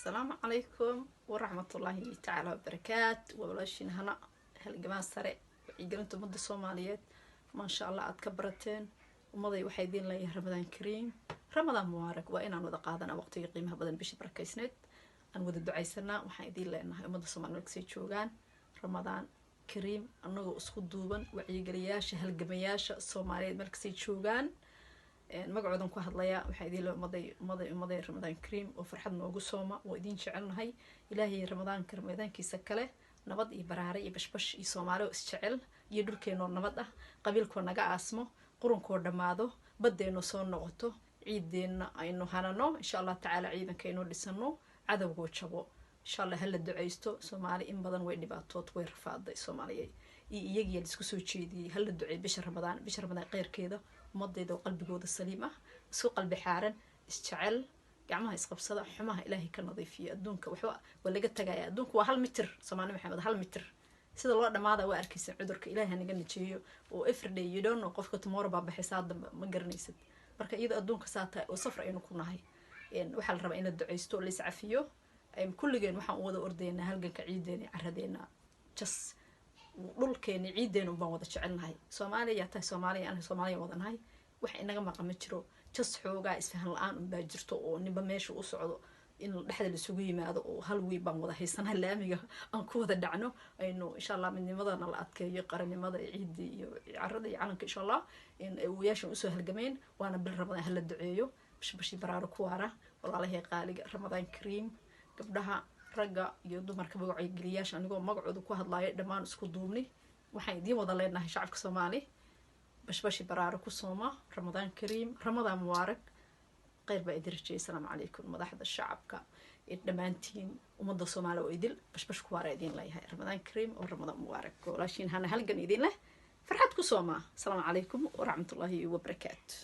السلام عليكم ورحمة الله تعالى وبركاته. وبلاشين هنا هالجماعة سريع يقولون مدة الصوماليات ما شاء الله أتكبرتين ومضي وحيدين لي رمضان كريم رمضان مبارك وإن أنا وذا قادنا وقت يقيمها بدل بيش بركيسنت أنا وذا الدعاء سنة وحيدين لأنها مدة الصوماليات كسيت شوغان رمضان كريم أنو أسخد دوبا وعيقلياش هالجمياش الصوماليات ملكسيت شوغان magacoodan ku hadlaya waxaa idin maday ramadaan kariim oo farxad noogu sooma oo idin jecelnahay ilaahay ramadaankiisa kale nabad iyo baraare iyo bashbash iyo Soomaali oo isjecel iyo dhulkeeno nabad ah qabiilkoo naga aasmo qurunkoo dhamaado badeeno soo noqoto ciideena aynu hanano insha Allah taala ciidankeeno dhisano cadawgoo jabo insha Allah hal duceysto Soomaali in badan way dhibaatood way rafaaday Soomaaliyeed iyagii la isku soo jeediyay hal ducey bisha ramadaan qeyrkeeda مضيده وقلبه السليم سو قلبي حارن استعل جمعها يسقبصدا حماها إلهي كنظيفية أدونك وحوا ولا قد تجاي أدونك وهل متر سمعني محمد هل متر سيد الله ده ماذا وأركيس عذرك إلهي هنجن تشيو وإفرد يدون وقفك تمر باب حساد مجرنيسد بركة إذا أدونك ساعة وصفر إنه كنا هاي يعني وحال ربعين الدعيستو اللي سعفيه كل جين وحنا وذا أردينا هل جن كعيدين عردينا جس dhulkeena ciideenu baan wada jecelnahay Soomaaliya taa Soomaaliya aan Soomaaliya wadanahay waxa inaga maqan jiro jas xoogaa isfahan la'aan baa jirto oo niba meesha u socdo in dhaxda la isugu yimaado oo hal weey baan wada haysanahay laamiga aan ku wada dhacno aynu insha Allah midnimadana la adkeeyo qaranimada ciidii iyo carrada iyo calanka insha Allah in weeyashan u soo halgameen waana bil Ramadaan hal la duceeyo bishii baraaro ku waara walaalahay qaaliga Ramadaan Kariim gabdhaha ragga iyo dumarka magacay galiyaasha anigoo magacooda ku hadlaaya dhamaan isku duubni waxaan idin wada leenahay shacabka Soomaali bashbashi baraaro ku sooma Ramadaan Kariim Ramadaan mubaarak qeyr baa idin rajay assalaamu calaykum madaxda shacabka dhamaantiin umada Soomaali oo idil bashbash ku waara idin leeyahay Ramadaan Kariim oo Ramadaan mubaarak walaashin hana halgan idin leh farxad ku sooma assalaamu calaykum wa rahmatullahi wa barakaatuh